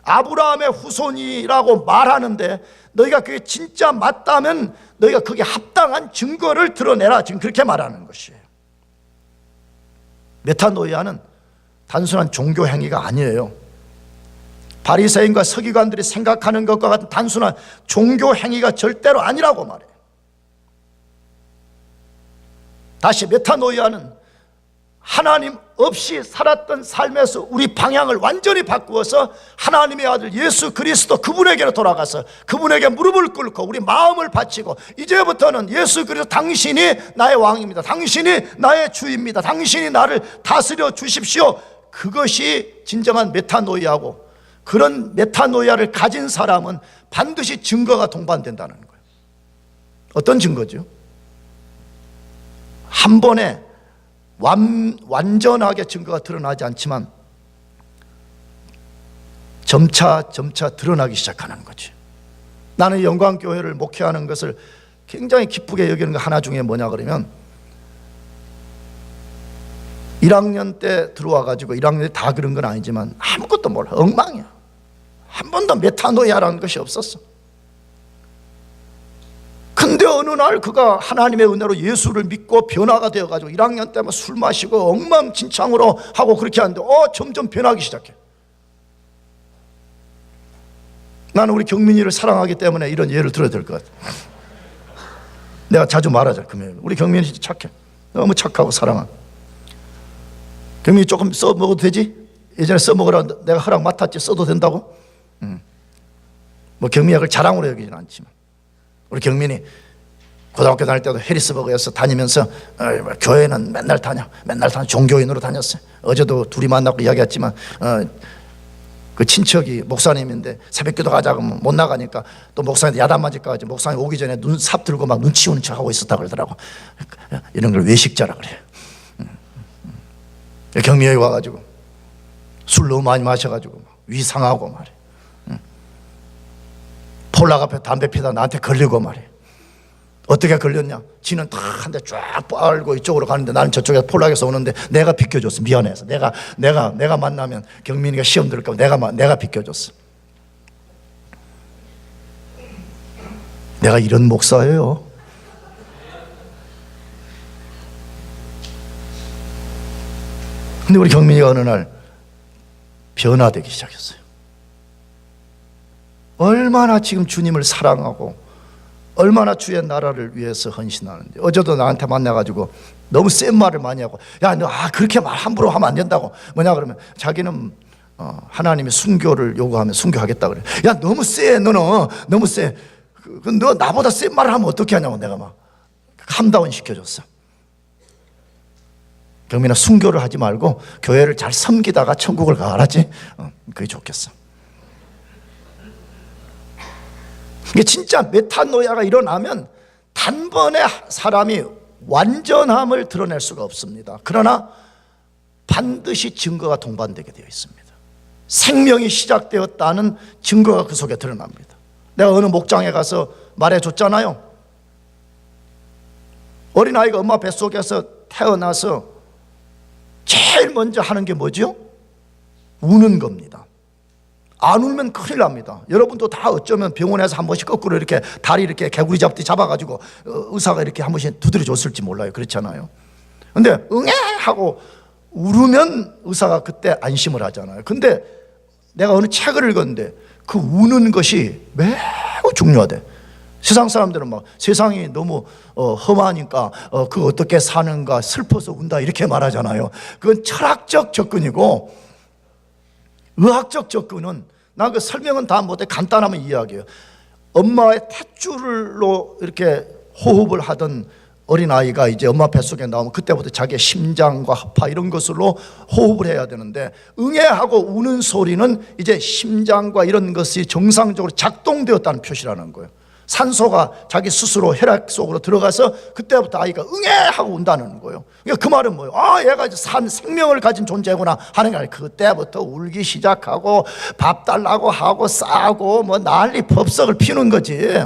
아브라함의 후손이라고 말하는데 너희가 그게 진짜 맞다면 너희가 그게 합당한 증거를 드러내라, 지금 그렇게 말하는 것이에요. 메타노이아는 단순한 종교 행위가 아니에요. 바리새인과 서기관들이 생각하는 것과 같은 단순한 종교 행위가 절대로 아니라고 말해요. 다시 메타노이아는 하나님 없이 살았던 삶에서 우리 방향을 완전히 바꾸어서 하나님의 아들 예수 그리스도 그분에게로 돌아가서 그분에게 무릎을 꿇고 우리 마음을 바치고 이제부터는 예수 그리스도 당신이 나의 왕입니다. 당신이 나의 주입니다. 당신이 나를 다스려 주십시오. 그것이 진정한 메타노이아고, 그런 메타노이아를 가진 사람은 반드시 증거가 동반된다는 거예요. 어떤 증거죠? 한 번에 완전하게 증거가 드러나지 않지만 점차 드러나기 시작하는 거지. 나는 영광교회를 목회하는 것을 굉장히 기쁘게 여기는 거 하나 중에 뭐냐 그러면 1학년 때 들어와가지고 1학년에 다 그런 건 아니지만 아무것도 몰라. 엉망이야. 한 번도 메타노이아라는 것이 없었어. 근데 어느 날 그가 하나님의 은혜로 예수를 믿고 변화가 되어가지고 1학년 때만 술 마시고 엉망진창으로 하고 그렇게 하는데 점점 변하기 시작해. 나는 우리 경민이를 사랑하기 때문에 이런 예를 들어야 될 것 같아. 내가 자주 말하자. 우리 경민이 진짜 착해. 너무 착하고 사랑하고. 경민이 조금 써먹어도 되지? 예전에 써먹으라 내가 허락 맡았지. 써도 된다고? 뭐 경민이가 그걸 자랑으로 여기진 않지만 우리 경민이 고등학교 다닐 때도 해리스버그에서 다니면서 교회는 맨날 종교인으로 다녔어요. 어제도 둘이 만나고 이야기했지만 그 친척이 목사님인데 새벽기도 가자고 하면 못 나가니까 또 목사님한테 야단 맞을까 하지. 목사님 오기 전에 눈삽 들고 막 눈치 오는 척 하고 있었다 그러더라고. 이런 걸 외식자라 그래요. 경미에 와가지고 술 너무 많이 마셔가지고 위 상하고 말이야. 폴락 앞에 담배 피다 나한테 걸리고 말이야. 어떻게 걸렸냐? 지는 다 한 대 쫙 빨고 이쪽으로 가는데 나는 저쪽에서 폴락에서 오는데 내가 비켜줬어. 미안해서 내가 만나면 경민이가 시험 들을까 봐 내가 비켜줬어. 내가 이런 목사예요. 근데 우리 경민이가 어느 날 변화되기 시작했어요. 얼마나 지금 주님을 사랑하고 얼마나 주의 나라를 위해서 헌신하는데. 어제도 나한테 만나가지고 너무 센 말을 많이 하고, 야 너 그렇게 말 함부로 하면 안 된다고. 뭐냐 그러면 자기는 하나님이 순교를 요구하면 순교하겠다 그래. 야 너무 세. 너는 너무 세. 너 나보다 센 말을 하면 어떻게 하냐고 내가 막 캄다운 시켜줬어. 경민아, 순교를 하지 말고 교회를 잘 섬기다가 천국을 가. 알았지? 그게 좋겠어. 이게 진짜 메타노이아가 일어나면 단번에 사람이 완전함을 드러낼 수가 없습니다. 그러나 반드시 증거가 동반되게 되어 있습니다. 생명이 시작되었다는 증거가 그 속에 드러납니다. 내가 어느 목장에 가서 말해줬잖아요. 어린아이가 엄마 뱃속에서 태어나서 제일 먼저 하는 게 뭐죠? 우는 겁니다. 안 울면 큰일 납니다. 여러분도 다 어쩌면 병원에서 한 번씩 거꾸로 이렇게 다리 이렇게 개구리 잡듯이 잡아가지고 의사가 이렇게 한 번씩 두드려 줬을지 몰라요. 그렇잖아요. 근데 응애 하고 울으면 의사가 그때 안심을 하잖아요. 근데 내가 어느 책을 읽었는데 그 우는 것이 매우 중요하대. 세상 사람들은 막 세상이 너무 험하니까 그 어떻게 사는가 슬퍼서 운다 이렇게 말하잖아요. 그건 철학적 접근이고, 의학적 접근은 나 그 설명은 다 못해. 간단하면 이야기해요. 엄마의 탯줄로 이렇게 호흡을 하던 어린아이가 이제 엄마 뱃속에 나오면 그때부터 자기의 심장과 하파 이런 것으로 호흡을 해야 되는데, 응애하고 우는 소리는 이제 심장과 이런 것이 정상적으로 작동되었다는 표시라는 거예요. 산소가 자기 스스로 혈액 속으로 들어가서 그때부터 아이가 응애하고 운다는 거예요. 그러니까 그 말은 뭐예요? 얘가 이제 생명을 가진 존재구나 하는 게 아니라 그때부터 울기 시작하고 밥 달라고 하고 싸고 뭐 난리 법석을 피우는 거지.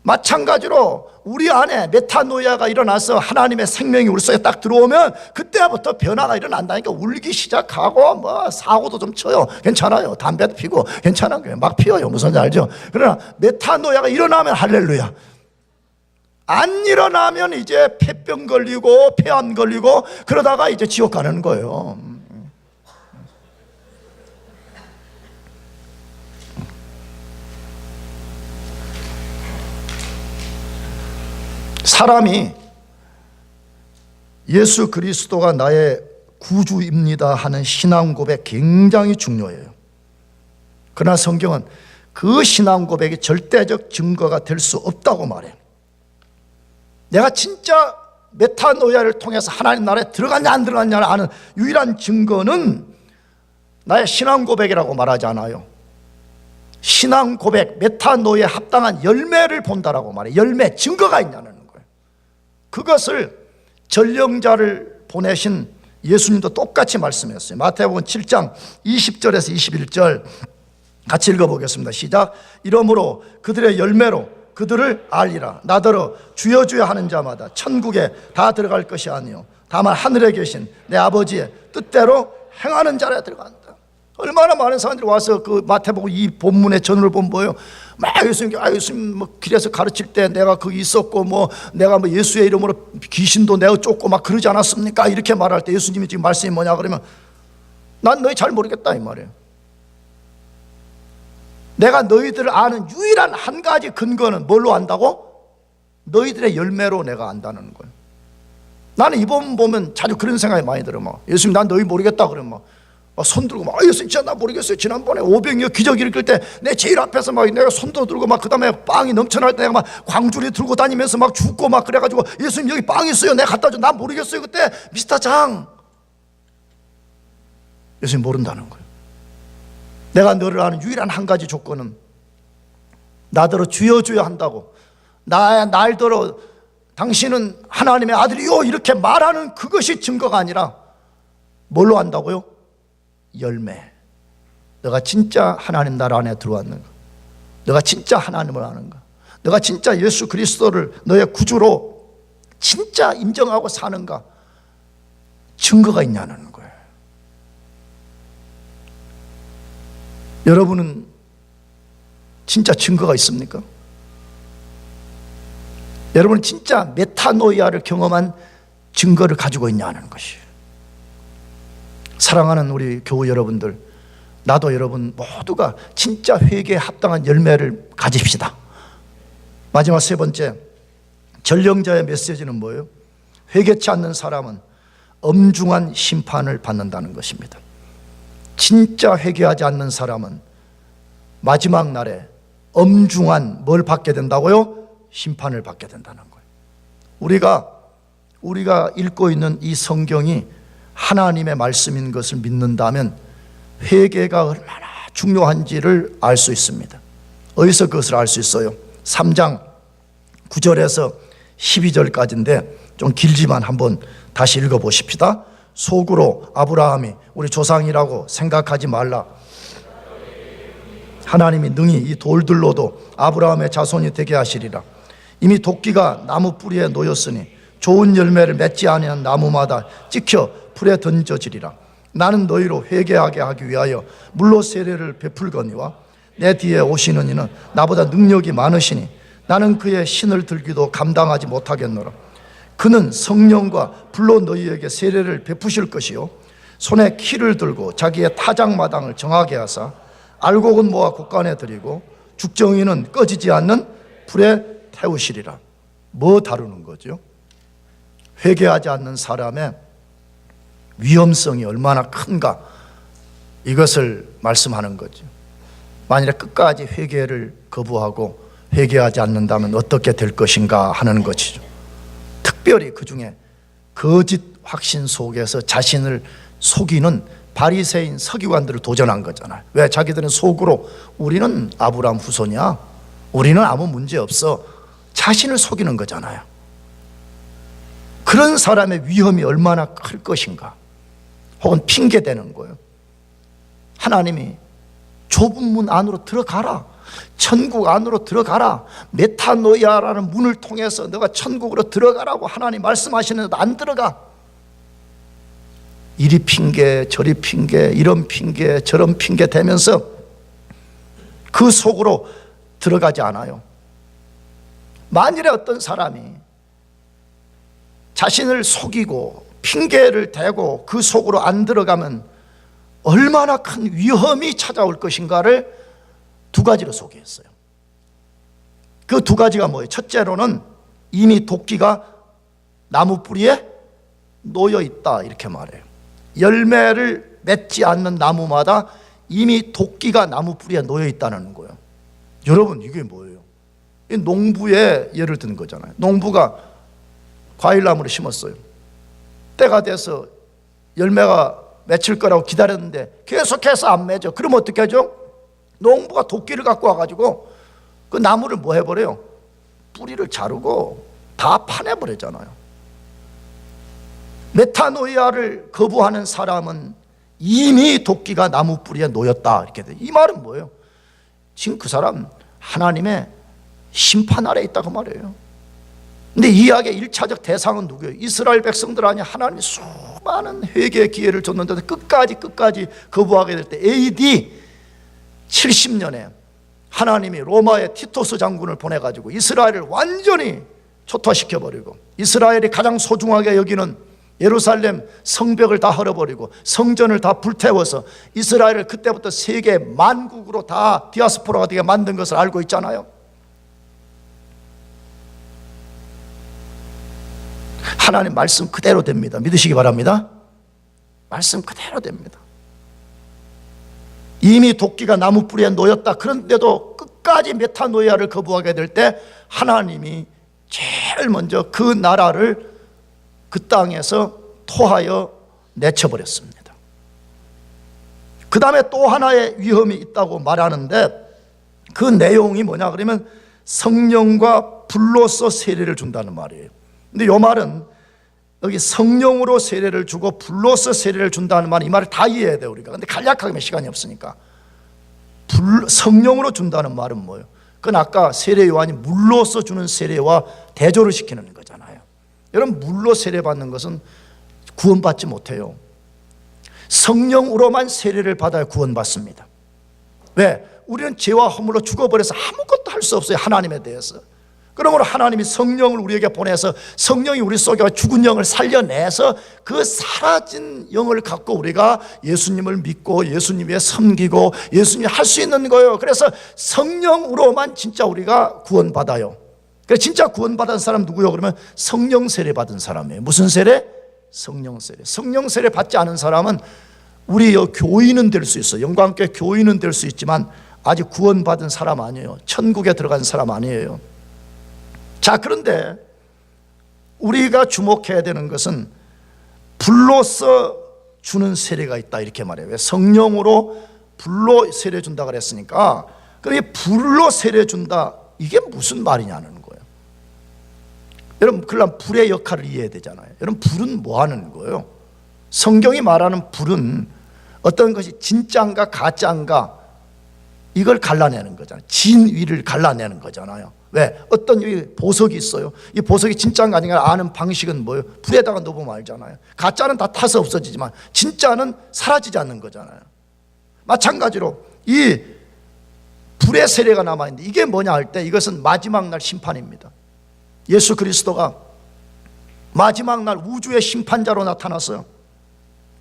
마찬가지로 우리 안에 메타노이아가 일어나서 하나님의 생명이 우리 속에 딱 들어오면 그때부터 변화가 일어난다니까. 울기 시작하고 뭐 사고도 좀 쳐요. 괜찮아요. 담배도 피고 괜찮은 거예요. 막 피워요. 무슨 알죠? 그러나 메타노이아가 일어나면 할렐루야. 안 일어나면 이제 폐병 걸리고 폐암 걸리고 그러다가 이제 지옥 가는 거예요. 사람이 예수 그리스도가 나의 구주입니다 하는 신앙 고백 굉장히 중요해요. 그러나 성경은 그 신앙 고백이 절대적 증거가 될 수 없다고 말해. 내가 진짜 메타노이아를 통해서 하나님 나라에 들어갔냐 안 들어갔냐를 아는 유일한 증거는 나의 신앙 고백이라고 말하지 않아요. 신앙 고백, 메타노이아에 합당한 열매를 본다라고 말해. 열매, 증거가 있냐는 거예요. 그것을 전령자를 보내신 예수님도 똑같이 말씀했어요. 마태복음 7장 20절에서 21절 같이 읽어보겠습니다. 시작. 이러므로 그들의 열매로 그들을 알리라. 나더러 주여 주여 하는 자마다 천국에 다 들어갈 것이 아니요 다만 하늘에 계신 내 아버지의 뜻대로 행하는 자라 들어간다. 얼마나 많은 사람들이 와서 그 마태복음 이 본문의 전을 보면 뭐예요? 막 예수님 뭐 길에서 가르칠 때 내가 거기 있었고 뭐 내가 뭐 예수의 이름으로 귀신도 내어 쫓고 막 그러지 않았습니까? 이렇게 말할 때 예수님이 지금 말씀이 뭐냐 그러면 난 너희 잘 모르겠다 이 말이에요. 내가 너희들을 아는 유일한 한 가지 근거는 뭘로 안다고? 너희들의 열매로 내가 안다는 거예요. 나는 이번 보면 자주 그런 생각이 많이 들어. 막 예수님 난 너희 모르겠다 그러면 막 손 들고 막 예수님 진짜 나 모르겠어요. 지난번에 오병이어 기적 일으킬 때 내 제일 앞에서 막 내가 손도 들고 막 그다음에 빵이 넘쳐날 때 내가 막 광주리 들고 다니면서 막 죽고 막 그래가지고 예수님 여기 빵 있어요. 내가 갖다 줘. 난 모르겠어요. 그때 미스터 장 예수님 모른다는 거예요. 내가 너를 아는 유일한 한 가지 조건은 나더러 주여 주여 한다고 날더러 당신은 하나님의 아들이요 이렇게 말하는 그것이 증거가 아니라 뭘로 안다고요? 열매. 너가 진짜 하나님 나라 안에 들어왔는가? 너가 진짜 하나님을 아는가? 너가 진짜 예수 그리스도를 너의 구주로 진짜 인정하고 사는가? 증거가 있냐는 거예요. 여러분은 진짜 증거가 있습니까? 여러분은 진짜 메타노이아를 경험한 증거를 가지고 있냐는 것이에요. 사랑하는 우리 교우 여러분들, 나도 여러분 모두가 진짜 회개에 합당한 열매를 가집시다. 마지막 세 번째, 전령자의 메시지는 뭐예요? 회개치 않는 사람은 엄중한 심판을 받는다는 것입니다. 진짜 회개하지 않는 사람은 마지막 날에 엄중한 뭘 받게 된다고요? 심판을 받게 된다는 거예요. 우리가 읽고 있는 이 성경이 하나님의 말씀인 것을 믿는다면 회개가 얼마나 중요한지를 알 수 있습니다. 어디서 그것을 알 수 있어요? 3장 9절에서 12절까지인데 좀 길지만 한번 다시 읽어보십시다. 속으로 아브라함이 우리 조상이라고 생각하지 말라. 하나님이 능히 이 돌들로도 아브라함의 자손이 되게 하시리라. 이미 도끼가 나무 뿌리에 놓였으니 좋은 열매를 맺지 아니한 나무마다 찍혀 풀에 던져지리라. 나는 너희로 회개하게 하기 위하여 물로 세례를 베풀거니와 내 뒤에 오시는 이는 나보다 능력이 많으시니 나는 그의 신을 들기도 감당하지 못하겠노라. 그는 성령과 불로 너희에게 세례를 베푸실 것이요 손에 키를 들고 자기의 타작마당을 정하게 하사 알곡은 모아 곳간에 들이고 죽정이는 꺼지지 않는 불에 태우시리라. 뭐 다루는 거죠? 회개하지 않는 사람의 위험성이 얼마나 큰가, 이것을 말씀하는 거죠. 만일에 끝까지 회개를 거부하고 회개하지 않는다면 어떻게 될 것인가 하는 것이죠. 특별히 그 중에 거짓 확신 속에서 자신을 속이는 바리새인 서기관들을 도전한 거잖아요. 왜? 자기들은 속으로 우리는 아브라함 후손이야, 우리는 아무 문제 없어, 자신을 속이는 거잖아요. 그런 사람의 위험이 얼마나 클 것인가. 혹은 핑계대는 거예요. 하나님이 좁은 문 안으로 들어가라, 천국 안으로 들어가라, 메타노이아라는 문을 통해서 너가 천국으로 들어가라고 하나님 말씀하시는데도 안 들어가. 이리 핑계 저리 핑계, 이런 핑계 저런 핑계 대면서 그 속으로 들어가지 않아요. 만일에 어떤 사람이 자신을 속이고 핑계를 대고 그 속으로 안 들어가면 얼마나 큰 위험이 찾아올 것인가를 두 가지로 소개했어요. 그 두 가지가 뭐예요? 첫째로는 이미 도끼가 나무 뿌리에 놓여 있다, 이렇게 말해요. 열매를 맺지 않는 나무마다 이미 도끼가 나무 뿌리에 놓여 있다는 거예요. 여러분, 이게 뭐예요? 농부의 예를 든 거잖아요. 농부가 과일나무를 심었어요. 때가 돼서 열매가 맺힐 거라고 기다렸는데 계속해서 안 맺어. 그럼 어떻게 하죠? 농부가 도끼를 갖고 와가지고 그 나무를 뭐 해버려요? 뿌리를 자르고 다 파내버리잖아요. 메타노이아를 거부하는 사람은 이미 도끼가 나무 뿌리에 놓였다, 이렇게 돼. 이 말은 뭐예요? 지금 그 사람 하나님의 심판 아래 있다, 그 말이에요. 근데 이 이야기의 1차적 대상은 누구예요? 이스라엘 백성들 아니야. 하나님이 수많은 회개의 기회를 줬는데 끝까지 거부하게 될 때 AD 70년에 하나님이 로마의 티토스 장군을 보내가지고 이스라엘을 완전히 초토화시켜버리고 이스라엘이 가장 소중하게 여기는 예루살렘 성벽을 다 헐어버리고 성전을 다 불태워서 이스라엘을 그때부터 세계 만국으로 다 디아스포라가 되게 만든 것을 알고 있잖아요. 하나님 말씀 그대로 됩니다. 믿으시기 바랍니다. 말씀 그대로 됩니다. 이미 도끼가 나무 뿌리에 놓였다. 그런데도 끝까지 메타노이아를 거부하게 될 때 하나님이 제일 먼저 그 나라를 그 땅에서 토하여 내쳐버렸습니다. 그 다음에 또 하나의 위험이 있다고 말하는데 그 내용이 뭐냐 그러면 성령과 불로서 세례를 준다는 말이에요. 근데 이 말은 여기 성령으로 세례를 주고 불로서 세례를 준다는 말은 이 말을 다 이해해야 돼요 우리가. 근데 간략하게 시간이 없으니까 성령으로 준다는 말은 뭐예요? 그건 아까 세례 요한이 물로서 주는 세례와 대조를 시키는 거잖아요. 여러분 물로 세례받는 것은 구원받지 못해요. 성령으로만 세례를 받아야 구원받습니다. 왜? 우리는 죄와 허물로 죽어버려서 아무것도 할 수 없어요. 하나님에 대해서. 그러므로 하나님이 성령을 우리에게 보내서 성령이 우리 속에 죽은 영을 살려내서 그 사라진 영을 갖고 우리가 예수님을 믿고 예수님 위에 섬기고 예수님이 할 수 있는 거예요. 그래서 성령으로만 진짜 우리가 구원받아요. 그래서 진짜 구원받은 사람 누구요? 그러면 성령 세례 받은 사람이에요. 무슨 세례? 성령 세례. 성령 세례 받지 않은 사람은 우리 교인은 될 수 있어요. 영광교회 교인은 될 수 있지만 아직 구원받은 사람 아니에요. 천국에 들어간 사람 아니에요. 자, 그런데 우리가 주목해야 되는 것은 불로서 주는 세례가 있다 이렇게 말해요. 왜? 성령으로 불로 세례 준다 그랬으니까 그럼 이 불로 세례 준다 이게 무슨 말이냐는 거예요. 여러분 그러면 불의 역할을 이해해야 되잖아요. 여러분 불은 뭐 하는 거예요? 성경이 말하는 불은 어떤 것이 진짜인가 가짜인가 이걸 갈라내는 거잖아요. 진위를 갈라내는 거잖아요. 왜? 어떤 보석이 있어요. 이 보석이 진짜인가 아닌가 아는 방식은 뭐예요? 불에다가 넣어보면 알잖아요. 가짜는 다 타서 없어지지만 진짜는 사라지지 않는 거잖아요. 마찬가지로 이 불의 세례가 남아있는데 이게 뭐냐 할 때 이것은 마지막 날 심판입니다. 예수 그리스도가 마지막 날 우주의 심판자로 나타났어요.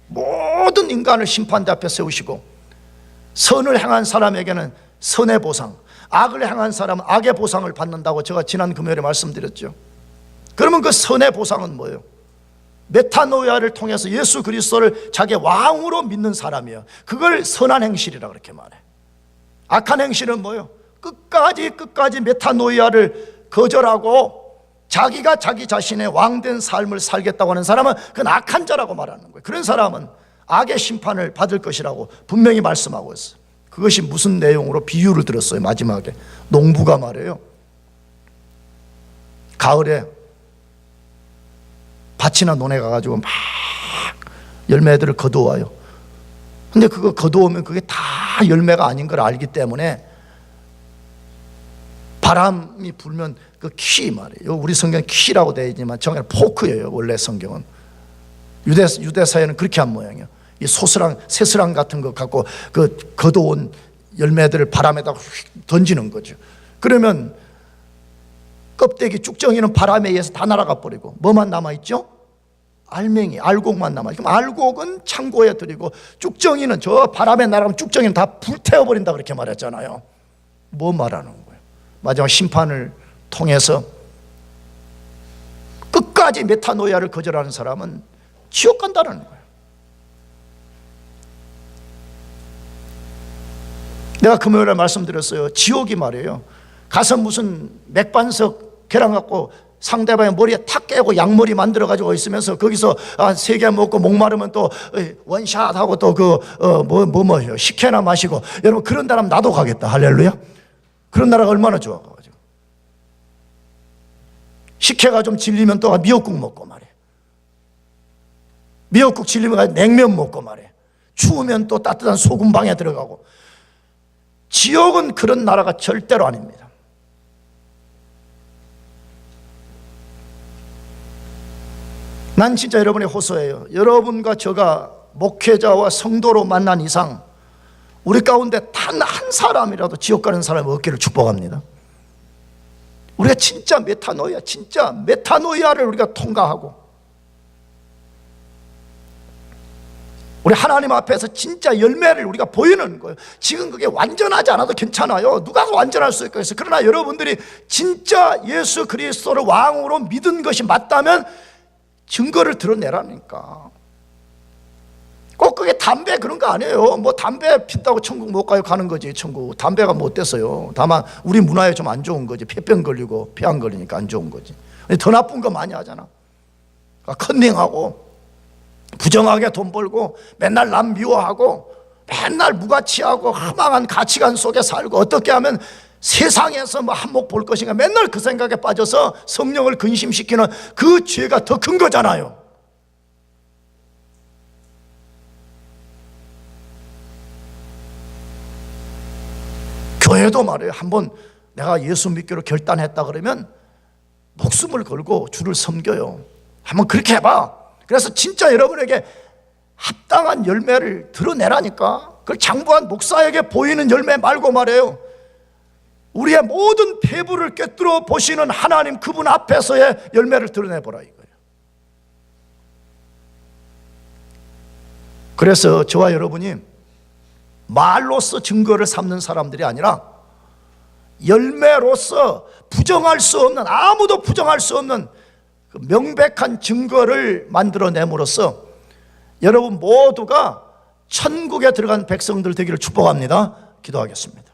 모든 인간을 심판대 앞에 세우시고 선을 행한 사람에게는 선의 보상, 악을 행한 사람은 악의 보상을 받는다고 제가 지난 금요일에 말씀드렸죠. 그러면 그 선의 보상은 뭐예요? 메타노이아를 통해서 예수 그리스도를 자기 왕으로 믿는 사람이에요. 그걸 선한 행실이라 그렇게 말해. 악한 행실은 뭐예요? 끝까지 메타노이아를 거절하고 자기가 자기 자신의 왕된 삶을 살겠다고 하는 사람은 그건 악한 자라고 말하는 거예요. 그런 사람은 악의 심판을 받을 것이라고 분명히 말씀하고 있어요. 그것이 무슨 내용으로 비유를 들었어요. 마지막에 농부가 말해요. 가을에 밭이나 논에 가가지고 막 열매들을 거두어와요. 근데 그거 거두오면 그게 다 열매가 아닌 걸 알기 때문에 바람이 불면 그 키 말이에요. 우리 성경은 키라고 되어 있지만 정말 포크예요. 원래 성경은 유대 사회는 그렇게 한 모양이에요. 이 새스랑 같은 거 갖고 그 거두온 열매들을 바람에다 던지는 거죠. 그러면 껍데기 쭉정이는 바람에 의해서 다 날아가 버리고 뭐만 남아있죠? 알맹이, 알곡만 남아있고 알곡은 창고에 들이고 쭉정이는 저 바람에 날아가면 쭉정이는 다 불태워버린다 그렇게 말했잖아요. 뭐 말하는 거예요? 마지막 심판을 통해서 끝까지 메타노이아를 거절하는 사람은 지옥 간다는 거예요. 내가 금요일에 말씀드렸어요. 지옥이 말이에요. 가서 무슨 맥반석 계란 갖고 상대방의 머리에 탁 깨고 양머리 만들어가지고 있으면서 거기서 3개 먹고 목마르면 또 원샷하고 또 뭐예요? 식혜나 마시고 여러분 그런 나라면 나도 가겠다. 할렐루야. 그런 나라가 얼마나 좋아가지고 식혜가 좀 질리면 또 미역국 먹고 말이에요. 미역국 질리면 냉면 먹고 말이에요. 추우면 또 따뜻한 소금방에 들어가고. 지옥은 그런 나라가 절대로 아닙니다. 난 진짜 여러분의 호소예요. 여러분과 저가 목회자와 성도로 만난 이상 우리 가운데 단 한 사람이라도 지옥 가는 사람이 없기를 축복합니다. 우리가 진짜 메타노이아를 우리가 통과하고 우리 하나님 앞에서 진짜 열매를 우리가 보이는 거예요. 지금 그게 완전하지 않아도 괜찮아요. 누가 완전할 수 있겠어요. 그러나 여러분들이 진짜 예수 그리스도를 왕으로 믿은 것이 맞다면 증거를 드러내라니까. 꼭 그게 담배 그런 거 아니에요. 뭐 담배 핀다고 천국 못 가요. 가는 거지 천국. 담배가 뭐 어때서요. 다만 우리 문화에 좀 안 좋은 거지. 폐병 걸리고 폐 안 걸리니까 안 좋은 거지. 더 나쁜 거 많이 하잖아. 컨닝하고 부정하게 돈 벌고 맨날 남 미워하고 맨날 무가치하고 허망한 가치관 속에 살고 어떻게 하면 세상에서 뭐 한몫 볼 것인가 맨날 그 생각에 빠져서 성령을 근심시키는 그 죄가 더 큰 거잖아요. 교회도 말이에요. 한번 내가 예수 믿기로 결단했다 그러면 목숨을 걸고 주를 섬겨요. 한번 그렇게 해봐. 그래서 진짜 여러분에게 합당한 열매를 드러내라니까. 그걸 장부한 목사에게 보이는 열매 말고 말이에요. 우리의 모든 폐부를 꿰뚫어 보시는 하나님 그분 앞에서의 열매를 드러내보라 이거예요. 그래서 저와 여러분이 말로써 증거를 삼는 사람들이 아니라 열매로서 부정할 수 없는, 아무도 부정할 수 없는 그 명백한 증거를 만들어냄으로써 여러분 모두가 천국에 들어간 백성들 되기를 축복합니다. 기도하겠습니다.